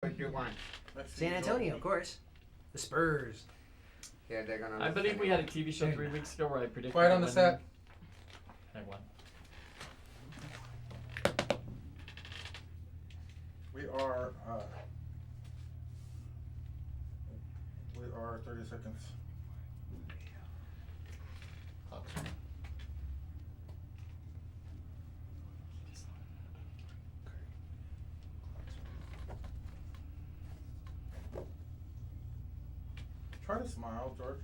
What do you want? San Antonio, of course. The Spurs. Yeah, they're gonna. I believe we had a TV show 3 weeks ago where I predicted. Quiet on the set. I won. We are 30 seconds. Try to smile, George.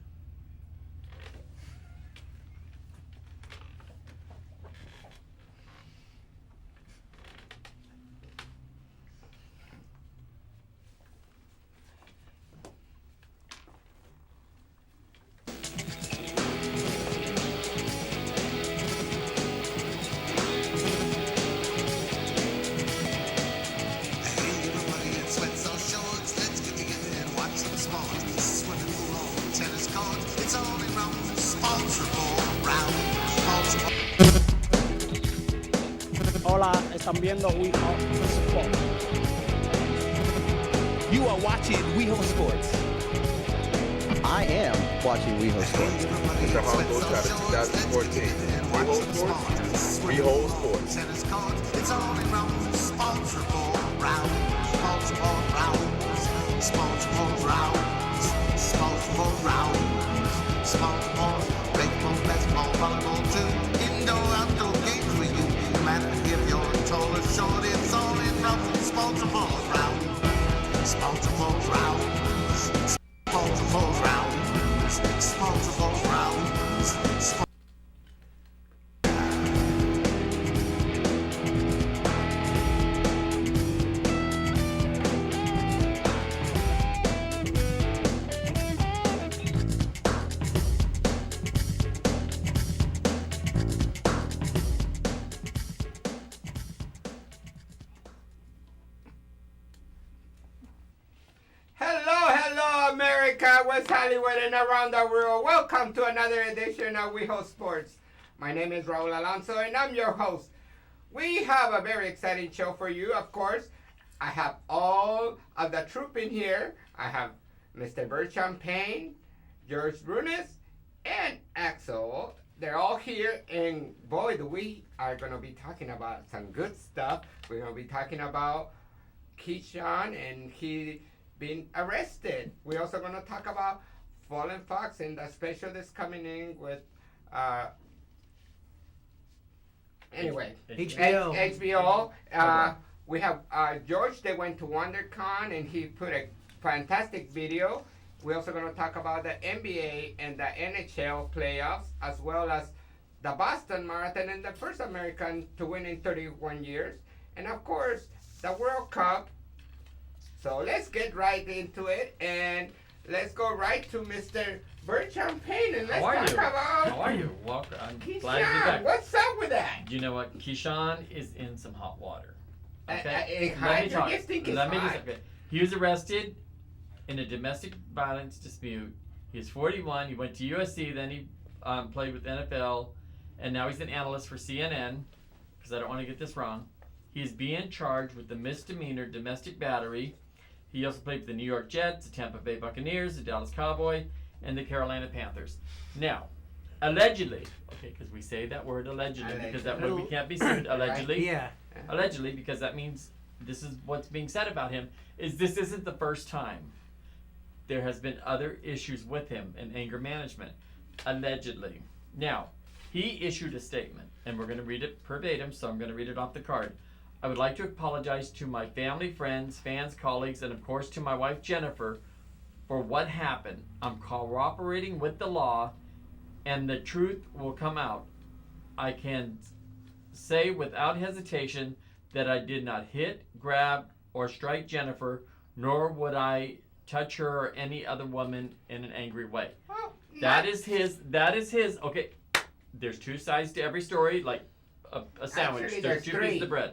Hola, están viendo WeHo Sports. You are watching WeHo Sports. I am watching WeHo Sports. It's the Hongo Challenge 2014. WeHo Sports. WeHo Sports. It's all around sports report round. Sports report round. Sports report round. Sports report round. Sports report. Baseball, basketball, volleyball too. Indoor, outdoor games with you. No matter if you're tall or short, it's all around sports report round. Sports report round. Sports report round. Sports report round. Hello, America, West Hollywood, and around the world. Welcome to another edition of WeHo Sports. My name is Raul Alonso, and I'm your host. We have a very exciting show for you, of course. I have all of the troop in here. I have Mr. Bert Champagne, George Broomis, and Axel. They're all here, and boy, we are going to be talking about some good stuff. We're going to be talking about Jeán and he being arrested. We're also going to talk about Fallen Fox and the special that's coming in with anyway HBO. We have George. They went to Wondercon and he put a fantastic video. We're also going to talk about the NBA and the NHL playoffs, as well as the Boston Marathon and the first American to win in 31 years, and of course the World Cup. So let's get right into it, and let's go right to Mr. Bert Champagne, and let's talk about... How are you? Welcome. I'm glad to be back. What's up with that? You know what? Jeán is in some hot water. Okay? Let me talk. He was arrested in a domestic violence dispute. He was 41. He went to USC, then he played with NFL, and now he's an analyst for CNN, because I don't want to get this wrong. He's being charged with the misdemeanor domestic battery. He also played for the New York Jets, the Tampa Bay Buccaneers, the Dallas Cowboys, and the Carolina Panthers. Now, allegedly, okay, because we say that word allegedly, because that way we can't be sued, allegedly. Yeah. Allegedly, because that means this is what's being said about him, is this isn't the first time. There has been other issues with him in anger management, allegedly. Now, he issued a statement, and we're going to read it verbatim, so I'm going to read it off the card. I would like to apologize to my family, friends, fans, colleagues, and of course to my wife Jennifer for what happened. I'm cooperating with the law and the truth will come out. I can say without hesitation that I did not hit, grab, or strike Jennifer, nor would I touch her or any other woman in an angry way. That is his, okay, there's two sides to every story, like a sandwich. Actually, there's two pieces of bread.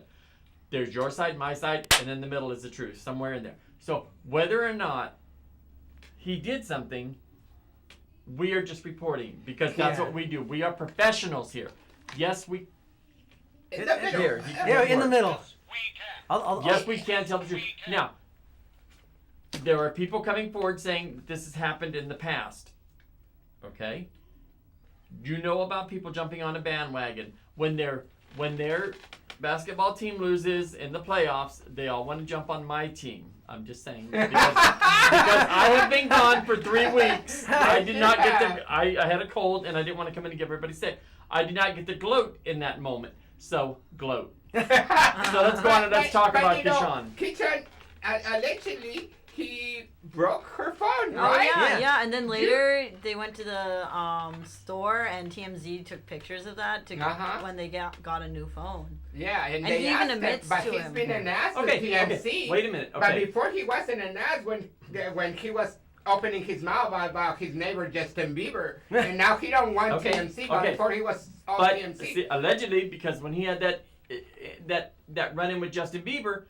There's your side, my side, and then the middle is the truth, somewhere in there. So whether or not he did something, we are just reporting, because that's what we do. We are professionals here. Yes, we... In the middle. Here, in the middle. Yes, we can tell the truth. Now, there are people coming forward saying this has happened in the past. Okay? You know about people jumping on a bandwagon when their basketball team loses in the playoffs, they all want to jump on my team. I'm just saying because I have been gone for 3 weeks. I did not get to. I had a cold and I didn't want to come in and get everybody sick. I did not get to gloat in that moment. So gloat. So let's go on and let's talk about Jeán. Jeán, allegedly, he broke her phone, Oh right? yeah. And then later they went to the store and TMZ took pictures of that when they got a new phone. Yeah, and he they even asked admits him, but to he's him. been an ass to Okay, TMZ. wait a minute. But Okay. before he wasn't an ass when he was opening his mouth about his neighbor Justin Bieber, and now he don't want TMZ. But before he was on TMZ. See, allegedly, because when he had that run-in with Justin Bieber,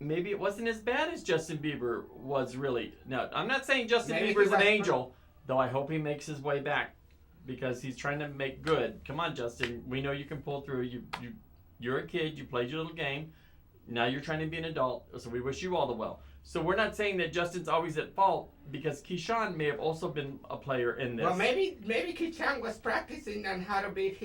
maybe it wasn't as bad as Justin Bieber was really. Now, I'm not saying Justin Bieber's an angel, though I hope he makes his way back because he's trying to make good. Come on, Justin. We know you can pull through. You're a kid. You played your little game. Now you're trying to be an adult, so we wish you all the well. So we're not saying that Justin's always at fault because Jeán may have also been a player in this. Well, maybe Jeán was practicing on how to beat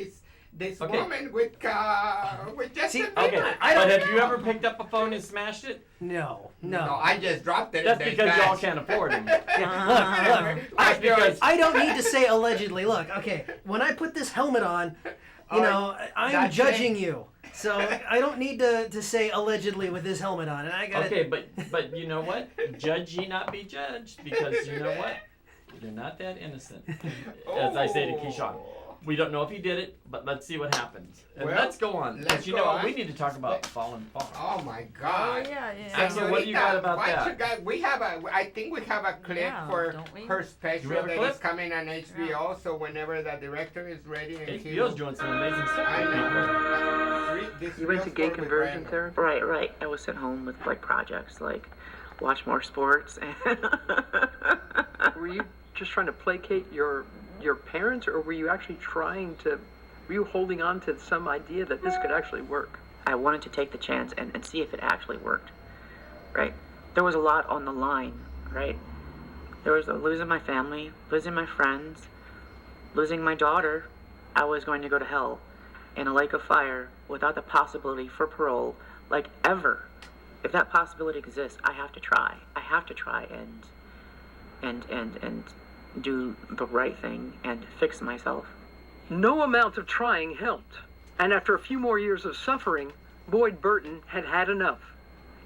this woman with Justin Bieber. Okay, but have you ever picked up a phone and smashed it? No. No, I just dropped it. That's because y'all can't afford them. Look, I don't need to say allegedly. Look, okay, when I put this helmet on, I'm judging you. So I don't need to say allegedly with this helmet on. And I got Okay, but you know what? Judge ye not be judged, because you know what? You're not that innocent. As I say to Jeán. We don't know if he did it, but let's see what happens. And let's go on. Because you know what? We need to talk about fallen far. Oh my God. Oh yeah. Axel, what do you got about that? I think we have a clip for her special have a that clip? is coming on HBO. So whenever the director is ready, and HBO's doing some amazing stuff. I know. You went to gay conversion therapy? Right. I was sent home with projects like watch more sports. Were you just trying to placate your parents, or were you actually were you holding on to some idea that this could actually work? I wanted to take the chance and see if it actually worked, right? There was a lot on the line, right? There was losing my family, losing my friends, losing my daughter. I was going to go to hell in a lake of fire without the possibility for parole, like ever. If that possibility exists, I have to try. I have to try and do the right thing and fix myself. No amount of trying helped, and after a few more years of suffering, Boyd Burton had had enough.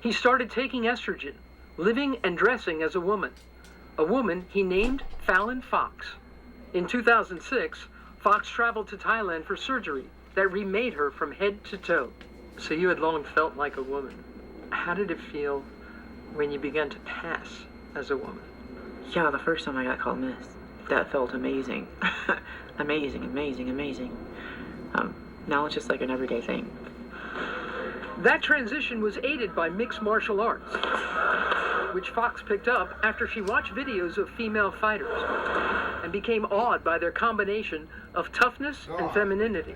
He started taking estrogen, living and dressing as a woman he named Fallon Fox. In 2006, Fox traveled to Thailand for surgery that remade her from head to toe. So you had long felt like a woman. How did it feel when you began to pass as a woman? Yeah, the first time I got called Miss, that felt amazing. amazing. Now it's just like an everyday thing. That transition was aided by mixed martial arts, which Fox picked up after she watched videos of female fighters and became awed by their combination of toughness and femininity.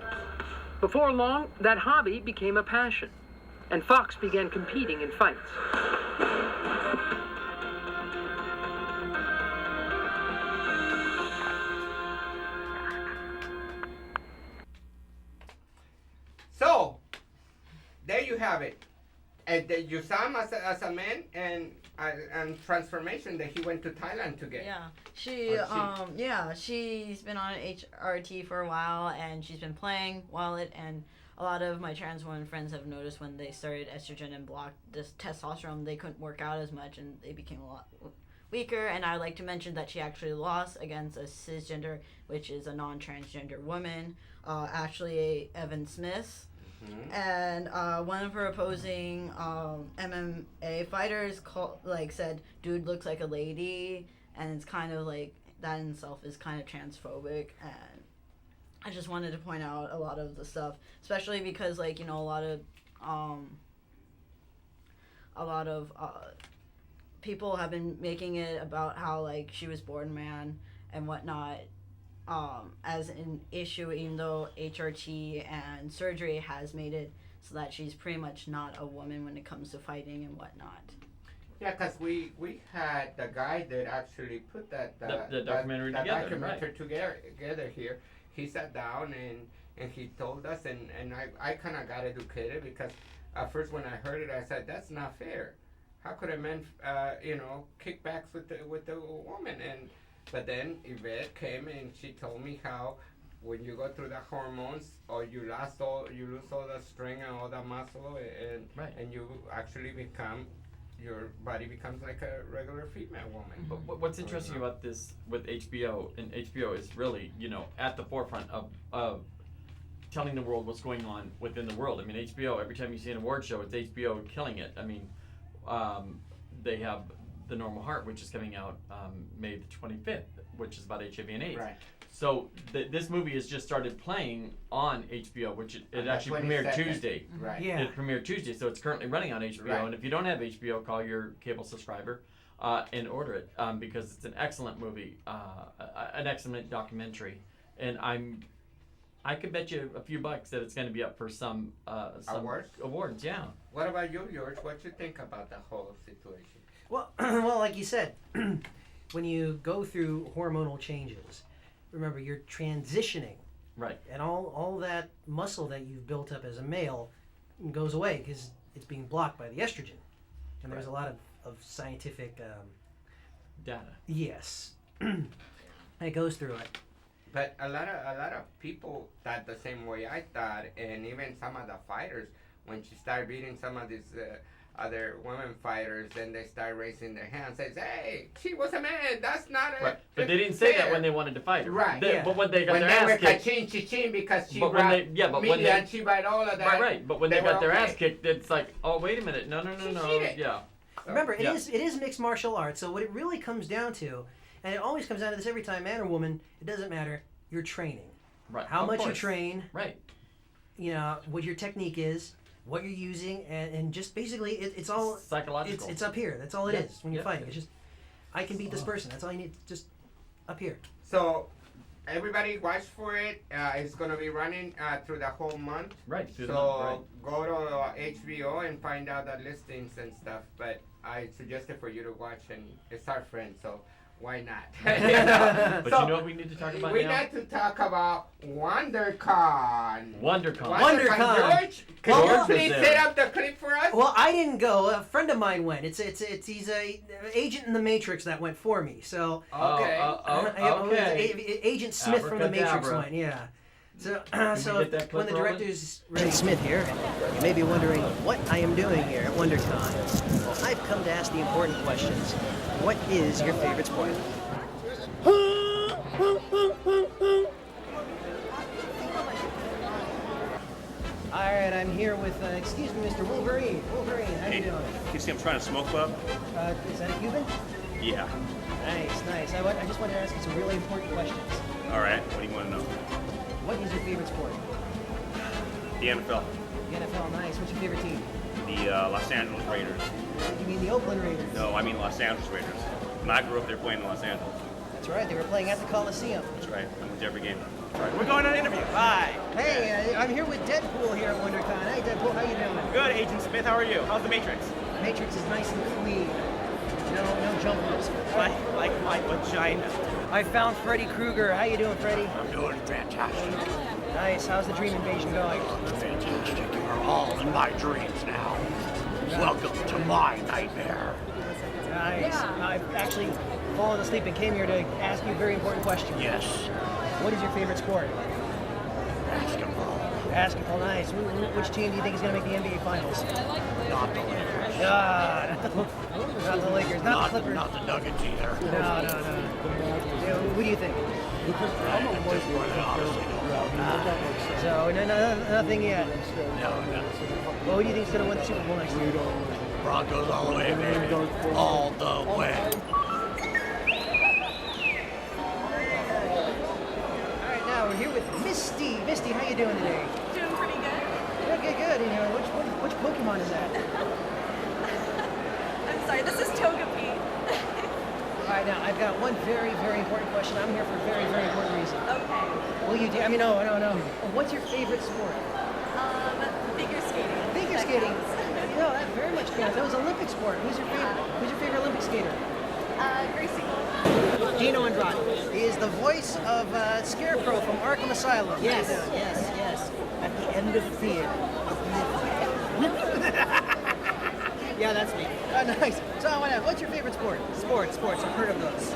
Before long, that hobby became a passion, and Fox began competing in fights. So, there you have it. And you saw him as a man and transformation that he went to Thailand to get. Yeah, she's been on HRT for a while, and she's been playing Wallet, and a lot of my trans women friends have noticed when they started estrogen and blocked this testosterone, they couldn't work out as much, and they became a lot weaker. And I like to mention that she actually lost against a cisgender, which is a non-transgender woman, Ashley Evans Smith. And one of her opposing MMA fighters said, "Dude looks like a lady," and it's kind of like that in itself is kind of transphobic. And I just wanted to point out a lot of the stuff, especially because a lot of people have been making it about how she was born man and whatnot. As an issue, even though HRT and surgery has made it so that she's pretty much not a woman when it comes to fighting and whatnot. Yeah, because we had the guy that actually put that the documentary together here. He sat down and he told us, and I kind of got educated because at first when I heard it, I said, that's not fair. How could a man, kick backs with the woman? But then Yvette came and she told me how when you go through the hormones, or you lose all the strength and all the muscle, and you actually your body becomes like a regular female woman. But what's interesting about this with HBO, and HBO is really, at the forefront of telling the world what's going on within the world. I mean, HBO, every time you see an award show, it's HBO killing it. I mean, they have The Normal Heart, which is coming out May the 25th, which is about HIV and AIDS. Right. So this movie has just started playing on HBO, which it actually premiered Tuesday. Right. Yeah. It premiered Tuesday, so it's currently running on HBO. Right. And if you don't have HBO, call your cable subscriber and order it because it's an excellent movie, an excellent documentary, and I could bet you a few bucks that it's going to be up for some awards. Yeah. What about you, George? What you think about the whole situation? Well, like you said, when you go through hormonal changes, remember you're transitioning, right? And all that muscle that you've built up as a male goes away because it's being blocked by the estrogen, and there's a lot of scientific data. Yes, it goes through it. But a lot of people thought the same way I thought, and even some of the fighters, when she started beating some of these other women fighters, then they start raising their hands, says, "Hey, she was a man. That's not a." Right. But they didn't say that when they wanted to fight her. Right. But when they got their ass kicked, ka-ching, because she and she brought all of that. Right. But when they got their ass kicked, it's like, oh, wait a minute, no. Yeah. Remember, it is mixed martial arts. So what it really comes down to, and it always comes down to this every time, man or woman, it doesn't matter. You're training. Right. How much you train. Right. What your technique is, what you're using, and just basically it's all psychological. It's up here. That's all it is when you're fighting. It's just I can beat this person. That's all you need. Just up here. So everybody watch for it. It's gonna be running through the whole month. Right. So go to HBO and find out the listings and stuff. But I suggested for you to watch, and it's our friend, so why not? But you know what we need to talk about we now? need to talk about WonderCon. WonderCon. George, can you please set up the clip for us? Well, I didn't go. A friend of mine went. He's a agent in the Matrix that went for me. So okay. Agent Smith from the Matrix went. Yeah. So when the director's Agent Smith here, you may be wondering what I am doing here at WonderCon. Well, I've come to ask the important questions. What is your favorite sport? All right, I'm here with, excuse me, Mr. Wolverine. Wolverine, how you doing? You see I'm trying to smoke club? Is that a Cuban? Yeah. Nice. I just wanted to ask you some really important questions. All right, what do you want to know? What is your favorite sport? The NFL. The NFL, nice. What's your favorite team? The Los Angeles Raiders. You mean the Oakland Raiders? No, I mean Los Angeles Raiders. When I grew up, they were playing in Los Angeles. That's right, they were playing at the Coliseum. That's right, I went to every game. All right, we're going on an interview. Bye. Hey, I'm here with Deadpool here at WonderCon. Hey, Deadpool, how you doing? Good, Agent Smith. How are you? How's the Matrix? The Matrix is nice and clean. No jump ups. Like my vagina. I found Freddy Krueger. How you doing, Freddy? I'm doing fantastic. Nice. How's the dream invasion going? Fantastic. You are all in my dreams now. Welcome to my nightmare. Nice. Yeah. I've actually fallen asleep and came here to ask you a very important question. Yes. What is your favorite sport? Basketball. Basketball, nice. Which team do you think is going to make the NBA Finals? Not the Lakers. Not the Lakers. Not the Clippers. Not the Nuggets either. No. Yeah, what do you think? At this point, I honestly don't know. So, nothing yet? No. Well, who do you think is going to win the Super Bowl next year? Broncos all the way, baby. All the way. All right, now we're here with Misty. Misty, how you doing today? Doing pretty good. Good. You know, which Pokemon is that? I'm sorry, this is Togepi. All right, now I've got one very, very important question. I'm here for a very, very important reason. Okay. Will you do? I mean, no. What's your favorite sport? Figure skating. Figure skating. No, that very much counts. That was Olympic sport. Who's your Gino Andrade. He is the voice of Scarecrow from Arkham Asylum. Yes, yes. At the end of fear. Yeah, that's me. Nice. So, what's your favorite sport? Sports. I've heard of those.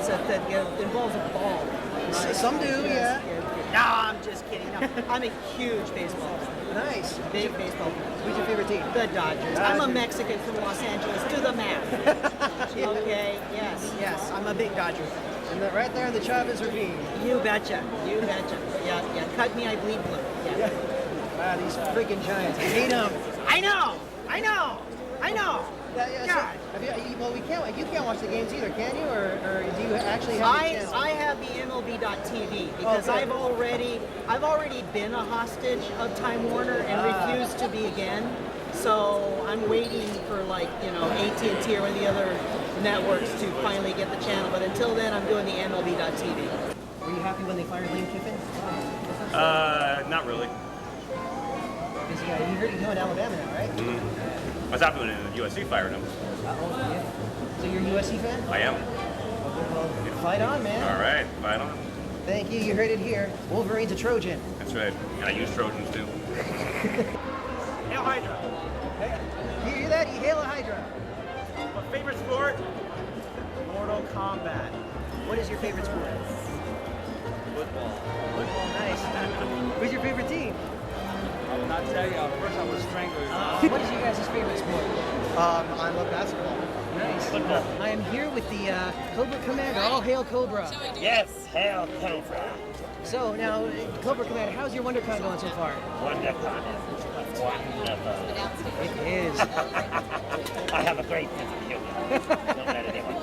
That involves a ball. Some do, yeah. No, I'm just kidding. No, I'm a huge baseball fan. Nice. Big baseball fan. Who's your favorite team? The Dodgers. I'm a Mexican from Los Angeles. Do the math. Okay, yes. I'm a big Dodger fan. And right there in the Chavez Ravine. You betcha. Yeah. Cut me, I bleed blue. Yeah. Wow, these freaking Giants. I hate them. I know. Yeah, well, you can't watch the games either, can you? Or do you actually have the channel? I have the MLB.TV because I've already been a hostage of Time Warner and refused to be again. So I'm waiting for AT&T or one of the other networks to finally get the channel. But until then, I'm doing the MLB.TV. Were you happy when they fired Lane Kiffin? Not really. Because you heard he's going to Alabama now, right? Mm-hmm. I was happy when the USC fired him. Yeah. So you're a USC fan? I am. Well, fight on, man. All right, fight on. Thank you. You heard it here. Wolverine's a Trojan. That's right. And I use Trojans too. Hail Hydra. You hear that? You hail a Hydra. My favorite sport? Mortal Kombat. What is your favorite sport? Football. Football, nice. Who's your favorite team? I will not tell you. First I was Stranglers. What is your guys' favorite sport? I love basketball. Nice. Football. I am here with the Cobra Commander. All hail Cobra. Yes, hail Cobra. So now, Cobra Commander, how's your WonderCon going so far? Wondercon is wonderful. It is. I have a great sense of humor. Don't let anyone.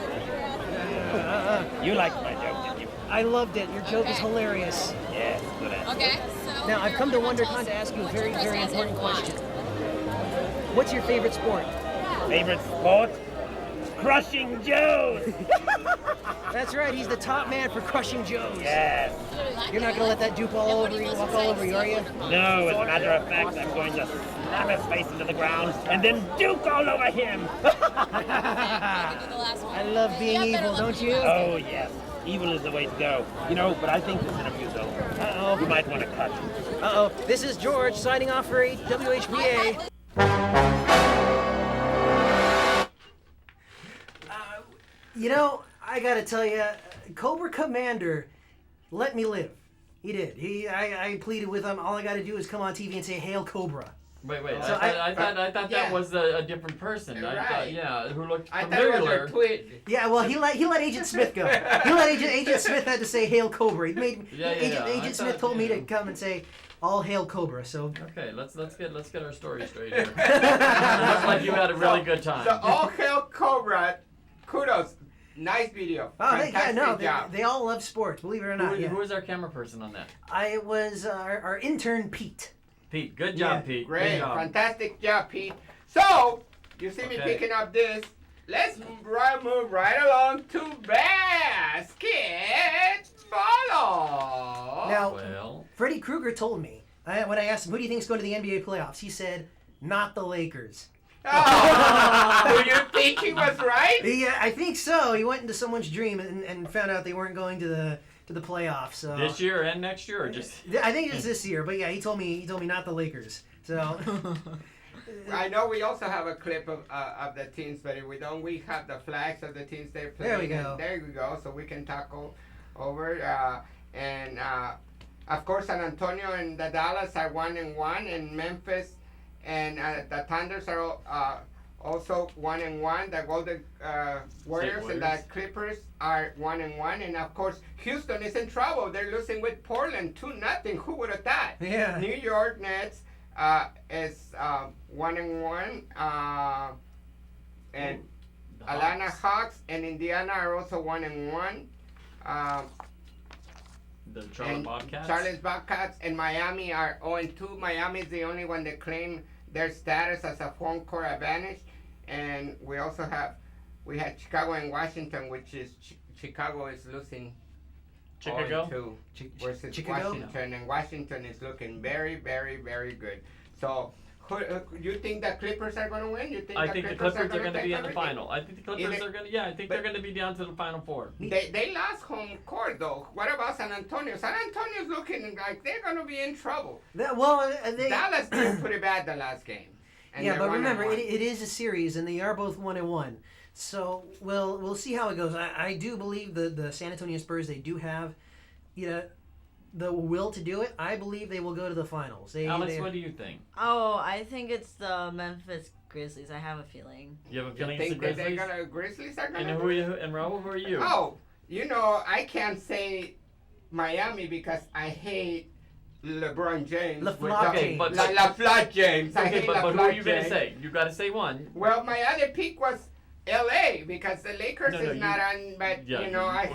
You liked my joke, didn't you? I loved it. Your joke is hilarious. Yes, good answer. Okay, so Now, I've come to WonderCon to ask you a very, very important question. What's your favorite sport? Favorite sport? Crushing Joes! That's right, he's the top man for crushing Joes. Yes. You're not going to let that dupe all over you, walk all over you, are you? No, as a matter of fact, I'm going to slam his face into the ground and then duke all over him. I love being evil, don't you? Oh, yes. Evil is the way to go. You know, but I think this interview's over. Uh-oh. You might want to cut. Uh-oh. This is George signing off for WHBA. You know, I gotta tell you, Cobra Commander let me live. He did. I pleaded with him. All I gotta do is come on TV and say, "Hail Cobra." Wait. So I thought yeah. that was a different person. Right. I thought, who looked I thought it was familiar. your twin. Yeah, well, he let Agent Smith go. He let Agent Smith had to say "Hail Cobra." He made Agent Smith told me to come and say, "All hail Cobra." So Okay, let's get our story straight here. Looks like you had a really good time. So all hail Cobra. Kudos. Nice video. Oh, Fantastic job. they all love sports, believe it or not. Who was our camera person on that? I was our intern Pete. Pete, good job, Pete. Great, Good job. fantastic job, Pete. So, you see me Okay. picking up this. Let's move right along to basketball. Now, Freddy Krueger told me, when I asked him, who do you think is going to the NBA playoffs? He said, not the Lakers. Oh, you think he was right? Yeah, I think so. He went into someone's dream and found out they weren't going to the playoffs. So. This year and next year, or just? I think it's this year, but yeah, he told me not the Lakers. So. I know we also have a clip of the teams, but if we don't, we have the flags of the teams they're playing. There we go. There we go. So we can talk over. Of course, San Antonio and the Dallas are 1-1, and Memphis and the Thunders are also 1-1. The Golden Warriors and the Clippers are 1-1, and of course, Houston is in trouble. They're losing with Portland 2-0. Who would have thought? Yeah. New York Nets is 1-1, and Atlanta Hawks and Indiana are also 1-1. The Charlotte Bobcats. Charlotte Bobcats and Miami are 0-2. Miami is the only one that claimed their status as a home court advantage, and we had Chicago and Washington, which is Chicago is losing. Chicago? Versus Chicago? Washington, and Washington is looking very, very, very good. So You think the Clippers are going to win? You think I think the Clippers are going to be in the everything? final. I think the Clippers are going to. Yeah, I think they're going to be down to the Final Four. They lost home court though. What about San Antonio? San Antonio's looking like they're going to be in trouble. Dallas did pretty bad the last game. And yeah, but remember, it is a series, and they are both 1-1. So we'll see how it goes. I do believe the San Antonio Spurs, they do have, the will to do it. I believe they will go to the finals. Alex, what do you think? Oh, I think it's the Memphis Grizzlies. I have a feeling. You have a feeling it's the the Grizzlies? Grizzlies are going to. And Raul, who are you? Oh, I can't say Miami because I hate LeBron James. LaFleur James. Okay, but who are you going to say? You got to say one. Well, my other pick was L.A. because the Lakers not on, but I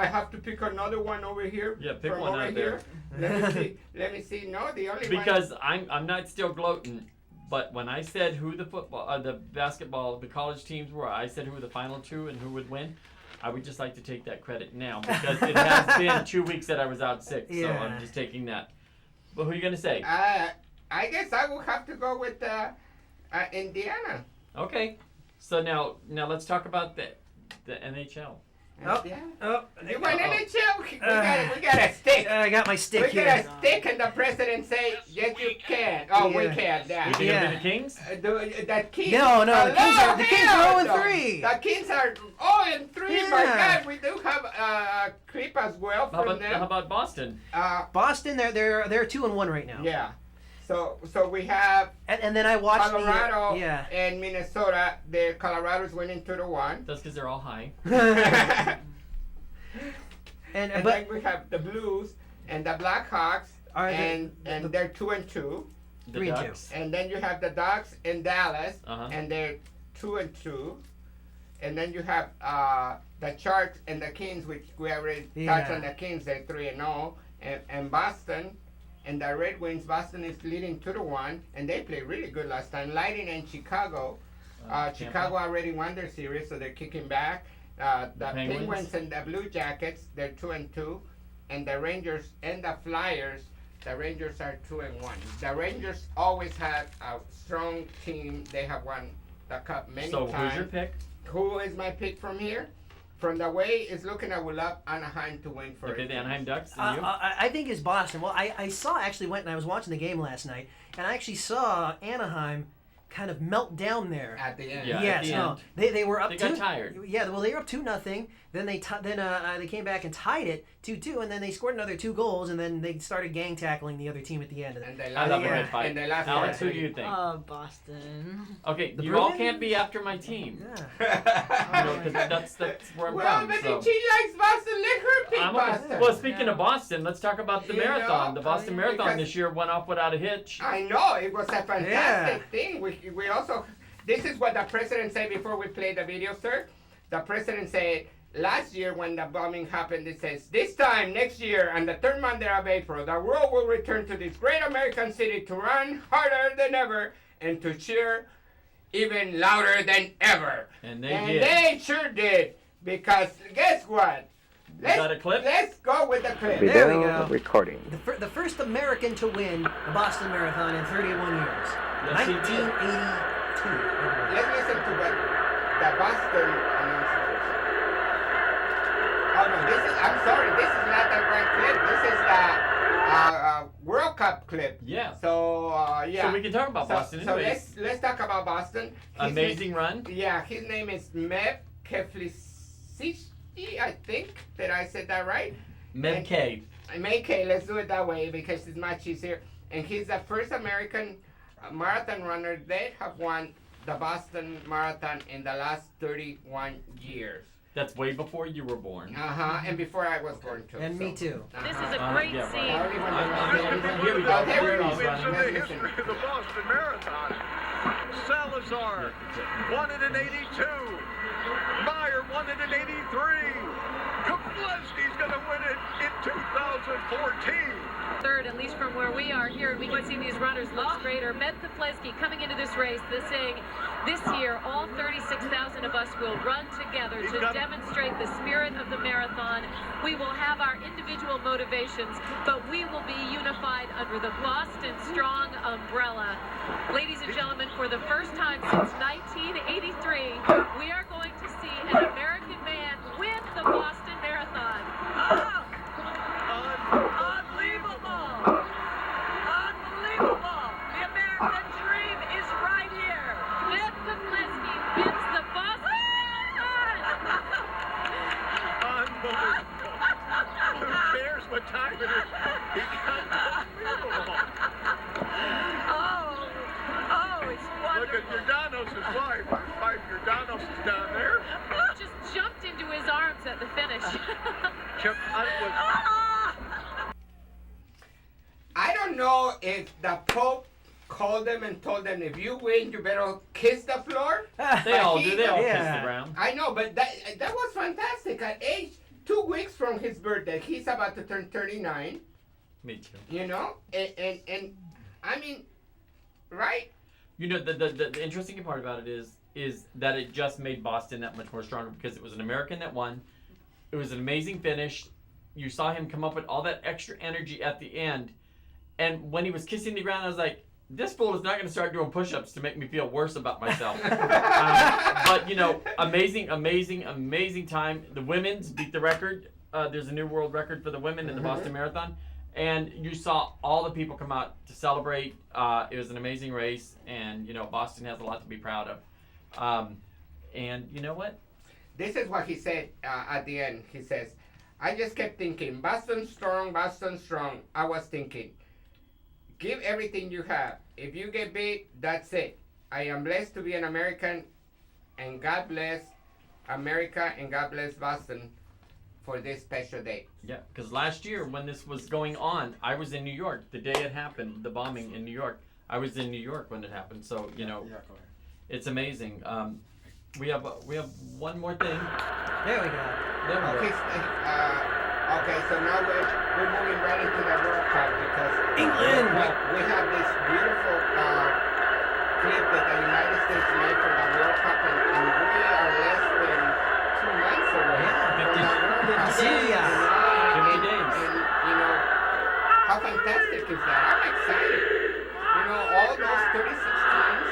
have to pick another one over here. Yeah, pick from one over out here. there. Let me see. No, the only because I'm not still gloating, but when I said who the basketball, the college teams were, I said who the final two and who would win. I would just like to take that credit now because it has been 2 weeks that I was out sick, so I'm just taking that. But who are you gonna say? I guess I will have to go with Indiana. Okay. So now let's talk about the NHL. Oh, you want NHL? We got a stick. I got my stick here. We got a stick, and the president say, "Yes, you can." Oh, we can. You think it'll be the Kings? The Kings. No, the Kings are 0-3. The Kings are 0-3. Yeah. My God, we do have a clip as well from them. How about Boston? Boston, they're 2-1 right now. Yeah. So we have and then I watched Colorado and Minnesota. Colorado's winning 2-1. That's because they're all high. and then we have the Blues and the Blackhawks, and they're 2-2. 3-2. And then you have the Ducks in Dallas, and they're 2-2. And then you have the Sharks and the Kings, which we already touched on the Kings. They're 3-0, and Boston. And the Red Wings, Boston is leading 2-1, and they played really good last time. Lightning and Chicago. Chicago already won their series, so they're kicking back. The Penguins and the Blue Jackets, they're 2-2, and the Rangers and the Flyers, the Rangers are 2-1. The Rangers always had a strong team. They have won the cup many times. So who's your pick? Who is my pick from here? From the way it's looking, I would love Anaheim to win first. Okay, the Anaheim Ducks. And you? I think it's Boston. Well, I went and I was watching the game last night, and I actually saw Anaheim kind of melt down there at the end. Yeah, at the end. They were up. They got tired. Yeah, well, they were up 2-0. Then they came back and tied it 2-2, and then they scored another 2 goals, and then they started gang tackling the other team at the end. And they lost. And they lost. Alex, who do you think? Boston. Okay, you all can't be after my team. Yeah. Because that's where I'm from. But if she likes Boston, let her pick Boston. Well, speaking of Boston, let's talk about the marathon. The Boston Marathon this year went off without a hitch. I know, it was a fantastic thing. We also, this is what the president said before we played the video, sir. The president said, last year when the bombing happened, it says, this time next year on the 3rd Monday of April, the world will return to this great American city to run harder than ever and to cheer even louder than ever. And they sure did. Because guess what? Got a clip? Let's go with the clip. There we go. Recording. The first American to win the Boston Marathon in 31 years. 1982. Let's listen to what the Boston announcer said. Oh no, I'm sorry, this is not the right clip. This is the World Cup clip. Yeah. So So we can talk about Boston anyways. So let's talk about Boston. Amazing run. Yeah, his name is Meb Keflezighi, I think that I said that right. Meb K. Let's do it that way because it's much easier. And he's the first American marathon runner that have won the Boston Marathon in the last 31 years. That's way before you were born. And before I was born too. And me too. This is a great scene. Here we go. Wins in the history of the Boston Marathon. Salazar won it in 82. Meyer won it in 83. Keflezighi's going to win it in 2014. Third, at least from where we are here, we can see these runners look greater. Meb Keflezighi coming into this race, saying this year all 36,000 1,000 of us will run together to demonstrate the spirit of the marathon. We will have our individual motivations, but we will be unified under the Boston Strong umbrella. Ladies and gentlemen, for the first time since 1983, we are going to see an American man win the Boston Marathon. Oh! Unbelievable! Unbelievable! The American dream is right here. Bert Keflezighi wins the Boston Marathon. Unbelievable. Who cares what time it is? Unbelievable. Oh, it's wonderful. Look at Jordanos' wife. Wife Jordanos is down there. Just jumped into his arms at the finish. I don't know if the Pope called them and told them, if you win, you better kiss the floor. They all do. They all kiss the ground. I know, but that was fantastic. At age 2 weeks from his birthday, he's about to turn 39. Me too. You know, and I mean, right? You know, the interesting part about it is that it just made Boston that much more stronger because it was an American that won. It was an amazing finish. You saw him come up with all that extra energy at the end. And when he was kissing the ground, I was like, this fool is not going to start doing push-ups to make me feel worse about myself. But, you know, amazing time. The women's beat the record. There's a new world record for the women in the Boston Marathon. And you saw all the people come out to celebrate. It was an amazing race. And, you know, Boston has a lot to be proud of. And you know what? This is what he said at the end. He says, I just kept thinking, Boston strong, Boston strong. I was thinking, give everything you have. If you get beat, that's it. I am blessed to be an American, and God bless America and God bless Boston for this special day. Yeah, because last year when this was going on, I was in New York. The day it happened, the bombing in New York, I was in New York when it happened. So, you know, it's amazing. We have one more thing. There we go. Okay, so now we're moving right into the World Cup because England. We have this beautiful clip that the United States made for the World Cup, and we are less than 2 months away from the World Cup. 50 days. And you know, how fantastic is that? I'm excited. You know, all those 36 teams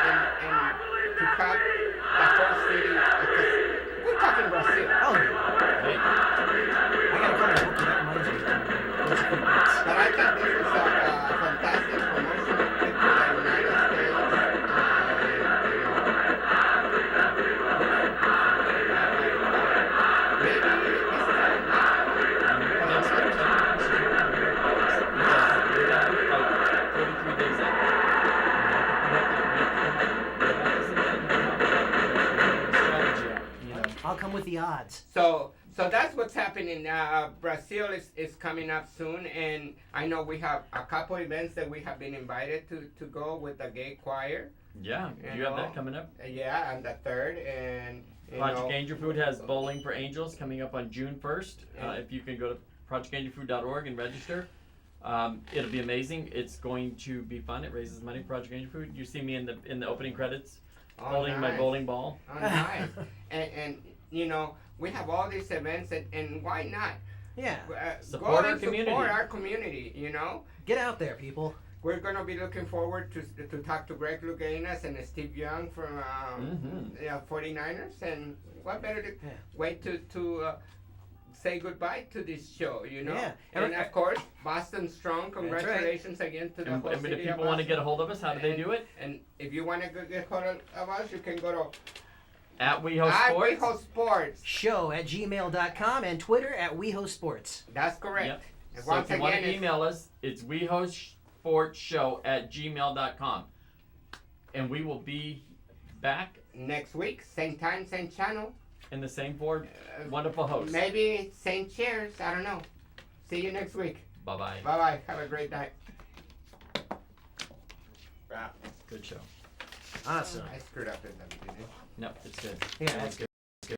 and to have the whole city, because we're talking Brazil. Oh, hey. I gotta come and that reminds me. But I think this was a fantastic promotional trip to the United States. I'll come with the odds. So that's what's happening. Brazil is coming up soon, and I know we have a couple events that we have been invited to go with the gay choir. Yeah, you have that coming up. Yeah, on the 3rd, and Project Angel Food has Bowling for Angels coming up on June 1st. If you can go to projectangelfood.org and register, it'll be amazing. It's going to be fun. It raises money for Project Angel Food. You see me in the opening credits holding my bowling ball. Oh, nice. and you know, we have all these events, and why not? Yeah. Support our community. Support our community, you know? Get out there, people. We're going to be looking forward to talk to Greg Louganis and Steve Jeán from 49ers. And what better to wait to say goodbye to this show, you know? Yeah. And of course, Boston Strong. Congratulations again to the whole city. And if people want to get a hold of us, how do they do it? And if you want to get hold of us, you can go to at WeHo Sports. At WeHo Sports. Show at gmail.com and Twitter at WeHo Sports. That's correct. Yep. And so if you want to email us, it's WeHoSportsShow@gmail.com. And we will be back next week, same time, same channel. And the same four wonderful hosts. Maybe same chairs. I don't know. See you next week. Bye-bye. Bye-bye. Have a great night. Good show. Awesome. I screwed up in the beginning. No, it's good. Yeah, that's good.